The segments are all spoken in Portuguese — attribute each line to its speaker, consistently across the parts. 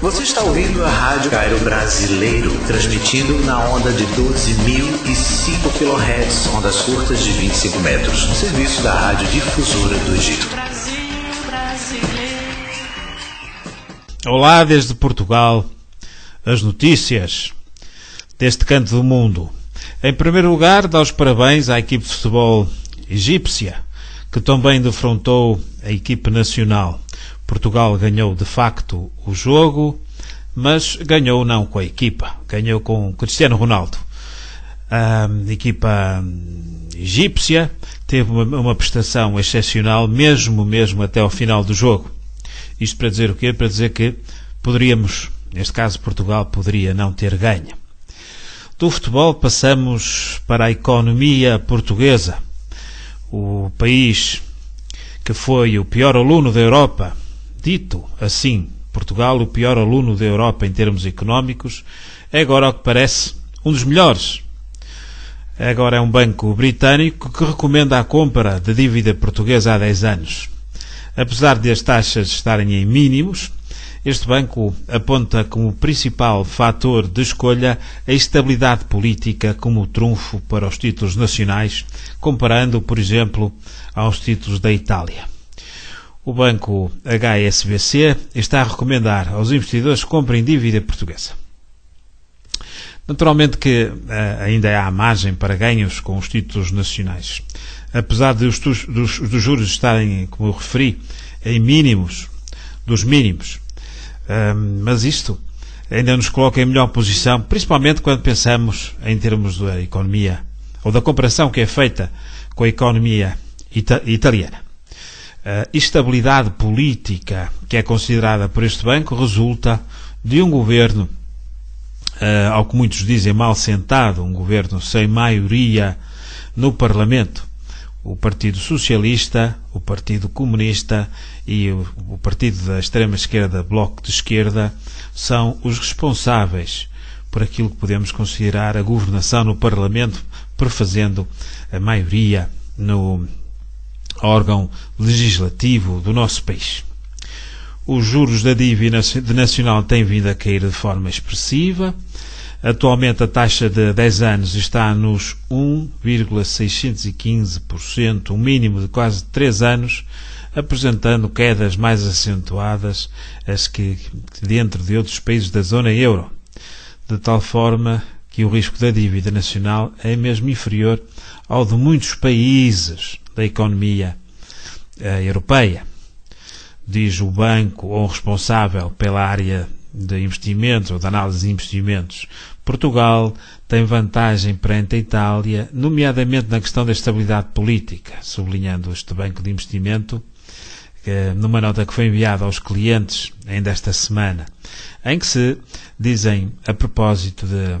Speaker 1: Você está ouvindo a Rádio Cairo Brasileiro, transmitindo na onda de 12.005 kHz, ondas curtas de 25 metros, no serviço da Rádio Difusora do Egito.
Speaker 2: Olá, desde Portugal, as notícias deste canto do mundo. Em primeiro lugar, dá os parabéns à equipe de futebol egípcia, que também defrontou a equipe nacional. Portugal ganhou de facto o jogo, mas ganhou não com a equipa, ganhou com Cristiano Ronaldo. A equipa egípcia teve uma prestação excepcional, mesmo até ao final do jogo. Isto para dizer o quê? Para dizer que poderíamos, neste caso Portugal, poderia não ter ganho. Do futebol passamos para a economia portuguesa. O país que foi o pior aluno da Europa, dito assim, Portugal, o pior aluno da Europa em termos económicos, é agora, ao que parece, um dos melhores. Agora é um banco britânico que recomenda a compra de dívida portuguesa há 10 anos. Apesar de as taxas estarem em mínimos, este banco aponta como principal fator de escolha a estabilidade política como trunfo para os títulos nacionais, comparando, por exemplo, aos títulos da Itália. O banco HSBC está a recomendar aos investidores que comprem dívida portuguesa. Naturalmente que ainda há margem para ganhos com os títulos nacionais. Apesar de os juros estarem, como eu referi, em mínimos, dos mínimos, mas isto ainda nos coloca em melhor posição, principalmente quando pensamos em termos da economia, ou da comparação que é feita com a economia italiana. A estabilidade política que é considerada por este banco resulta de um governo, ao que muitos dizem mal sentado, um governo sem maioria no Parlamento. O Partido Socialista, o Partido Comunista e o Partido da extrema-esquerda, Bloco de Esquerda, são os responsáveis por aquilo que podemos considerar a governação no Parlamento, prefazendo a maioria no órgão legislativo do nosso país. Os juros da dívida nacional têm vindo a cair de forma expressiva. Atualmente a taxa de 10 anos está nos 1,615%, um mínimo de quase 3 anos, apresentando quedas mais acentuadas as que dentro de outros países da zona euro, de tal forma que o risco da dívida nacional é mesmo inferior ao de muitos países da economia europeia. Diz o banco ou responsável pela área de investimentos ou de análise de investimentos, Portugal tem vantagem perante a Itália, nomeadamente na questão da estabilidade política, sublinhando este banco de investimento, numa nota que foi enviada aos clientes ainda esta semana, em que se dizem, a propósito de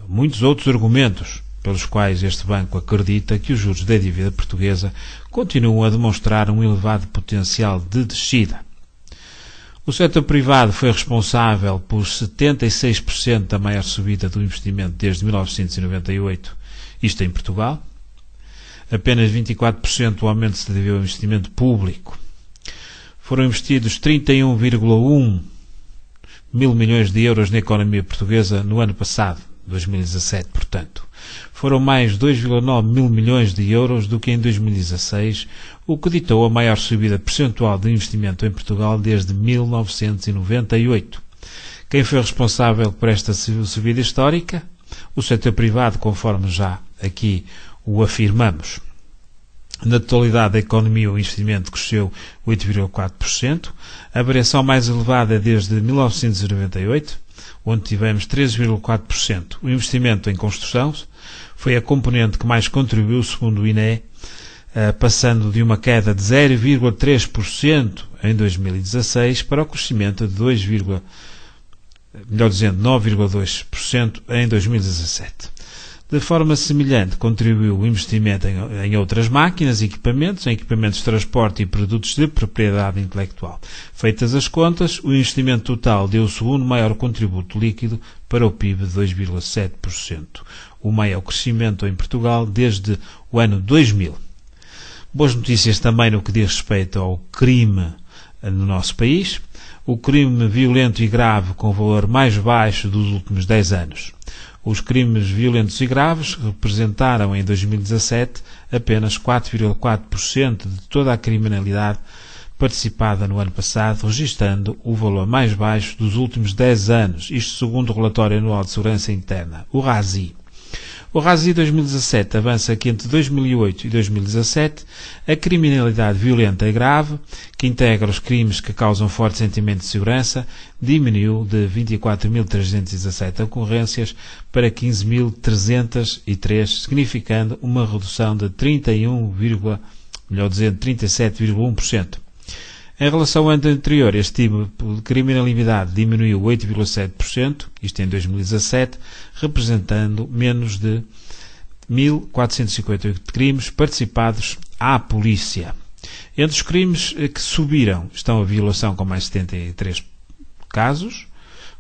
Speaker 2: muitos outros argumentos pelos quais este banco acredita que os juros da dívida portuguesa continuam a demonstrar um elevado potencial de descida. O setor privado foi responsável por 76% da maior subida do investimento desde 1998, isto em Portugal. Apenas 24% do aumento se deveu ao investimento público. Foram investidos 31,1 mil milhões de euros na economia portuguesa no ano passado, 2017, portanto. Foram mais 2,9 mil milhões de euros do que em 2016, o que ditou a maior subida percentual de investimento em Portugal desde 1998. Quem foi responsável por esta subida histórica? O setor privado, conforme já aqui o afirmamos. Na totalidade da economia, o investimento cresceu 8,4%, a variação mais elevada desde 1998, onde tivemos 13,4%. O investimento em construção foi a componente que mais contribuiu, segundo o INE, passando de uma queda de 0,3% em 2016 para o crescimento de 9,2% em 2017. De forma semelhante, contribuiu o investimento em outras máquinas e equipamentos, em equipamentos de transporte e produtos de propriedade intelectual. Feitas as contas, o investimento total deu o segundo maior contributo líquido para o PIB de 2,7%, o maior crescimento em Portugal desde o ano 2000. Boas notícias também no que diz respeito ao crime no nosso país. o crime violento e grave com o valor mais baixo dos últimos 10 anos. Os crimes violentos e graves representaram em 2017 apenas 4,4% de toda a criminalidade participada no ano passado, registrando o valor mais baixo dos últimos 10 anos, isto segundo o relatório anual de segurança interna, o RASI. O RASI 2017 avança que entre 2008 e 2017 a criminalidade violenta e grave, que integra os crimes que causam forte sentimento de segurança, diminuiu de 24.317 ocorrências para 15.303, significando uma redução de 37,1%. Em relação ao ano anterior, este tipo de criminalidade diminuiu 8,7%, isto em 2017, representando menos de 1.458 crimes participados à polícia. Entre os crimes que subiram estão a violação com mais 73 casos,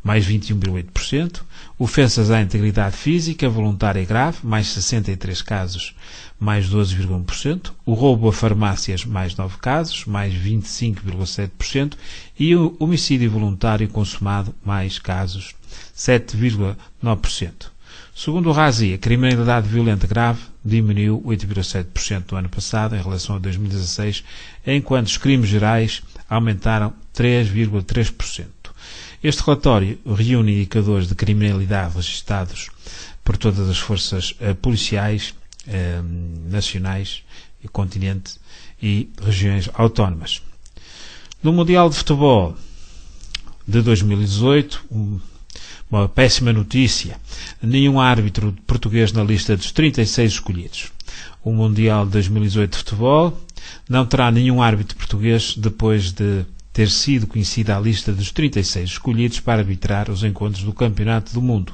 Speaker 2: mais 21,8%, ofensas à integridade física, voluntária e grave, mais 63 casos, mais 12,1%, o roubo a farmácias, mais 9 casos, mais 25,7%, e o homicídio voluntário consumado, mais casos, 7,9%. Segundo o RASI, a criminalidade violenta grave diminuiu 8,7% no ano passado em relação a 2016, enquanto os crimes gerais aumentaram 3,3%. Este relatório reúne indicadores de criminalidade registados por todas as forças policiais nacionais, e continente e regiões autónomas. No Mundial de Futebol de 2018, uma péssima notícia: nenhum árbitro português na lista dos 36 escolhidos. O Mundial de 2018 de Futebol não terá nenhum árbitro português depois de ter sido conhecida a lista dos 36 escolhidos para arbitrar os encontros do Campeonato do Mundo.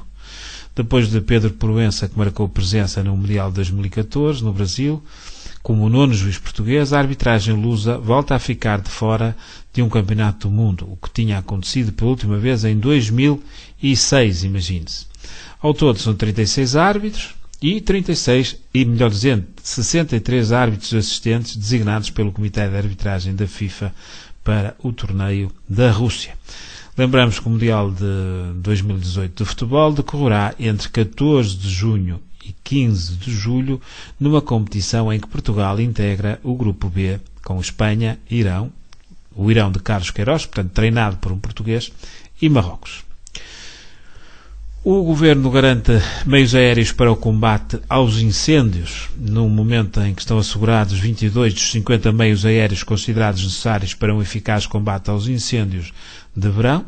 Speaker 2: Depois de Pedro Proença, que marcou presença no Mundial de 2014, no Brasil, como o nono juiz português, a arbitragem lusa volta a ficar de fora de um Campeonato do Mundo, o que tinha acontecido pela última vez em 2006, imagine-se. Ao todo são 36 árbitros e 63 árbitros assistentes designados pelo Comitê de Arbitragem da FIFA para o torneio da Rússia. Lembramos que o Mundial de 2018 de futebol decorrerá entre 14 de junho e 15 de julho, numa competição em que Portugal integra o Grupo B com Espanha, Irão, o Irão de Carlos Queiroz, portanto treinado por um português, e Marrocos. O Governo garante meios aéreos para o combate aos incêndios, no momento em que estão assegurados 22 dos 50 meios aéreos considerados necessários para um eficaz combate aos incêndios de verão.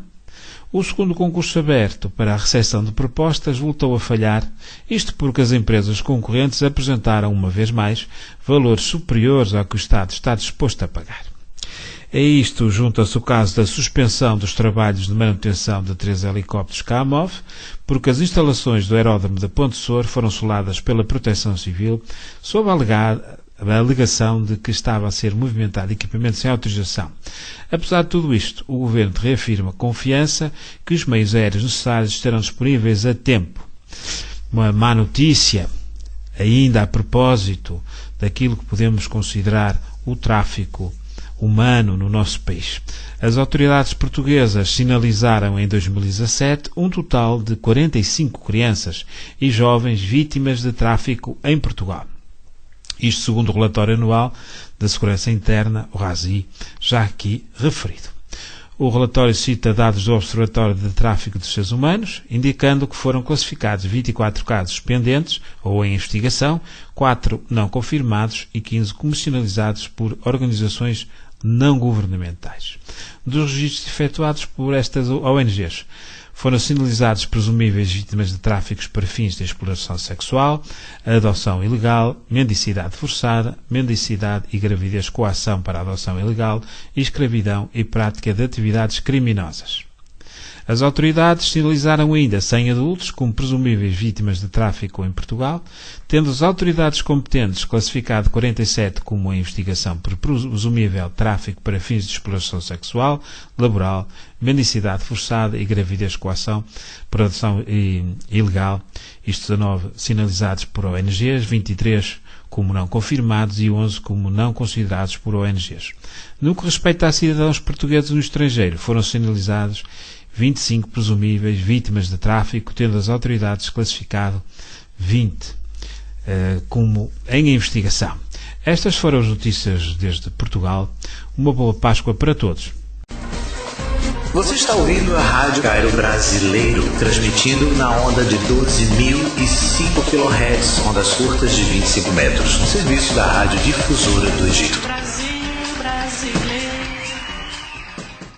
Speaker 2: O segundo concurso aberto para a recepção de propostas voltou a falhar, isto porque as empresas concorrentes apresentaram, uma vez mais, valores superiores ao que o Estado está disposto a pagar. A isto junta-se o caso da suspensão dos trabalhos de manutenção de 3 helicópteros KAMOV, porque as instalações do aeródromo da Ponte Sor foram soladas pela Proteção Civil, sob a alegação de que estava a ser movimentado equipamento sem autorização. Apesar de tudo isto, o Governo reafirma confiança que os meios aéreos necessários estarão disponíveis a tempo. Uma má notícia, ainda a propósito daquilo que podemos considerar o tráfico humano no nosso país. As autoridades portuguesas sinalizaram em 2017 um total de 45 crianças e jovens vítimas de tráfico em Portugal. Isto segundo o relatório anual da Segurança Interna, o RASI, já aqui referido. O relatório cita dados do Observatório de Tráfico de Seres Humanos, indicando que foram classificados 24 casos pendentes ou em investigação, 4 não confirmados e 15 como sinalizados por organizações não governamentais. Dos registros efetuados por estas ONGs, foram sinalizados presumíveis vítimas de tráficos para fins de exploração sexual, adoção ilegal, mendicidade forçada, mendicidade e gravidez com ação para a adoção ilegal, escravidão e prática de atividades criminosas. As autoridades sinalizaram ainda 100 adultos como presumíveis vítimas de tráfico em Portugal, tendo as autoridades competentes classificado 47 como em investigação por presumível tráfico para fins de exploração sexual, laboral, mendicidade forçada e gravidez com ação por adoção ilegal, isto 19 sinalizados por ONGs, 23 como não confirmados e 11 como não considerados por ONGs. No que respeita a cidadãos portugueses no estrangeiro, foram sinalizados 25 presumíveis vítimas de tráfico, tendo as autoridades classificado 20 como em investigação. Estas foram as notícias desde Portugal. Uma boa Páscoa para todos.
Speaker 1: Você está ouvindo a Rádio Cairo Brasileiro, transmitindo na onda de 12.005 kHz, ondas curtas de 25 metros, no serviço da Rádio Difusora do Egito.
Speaker 3: Brasil, Brasil.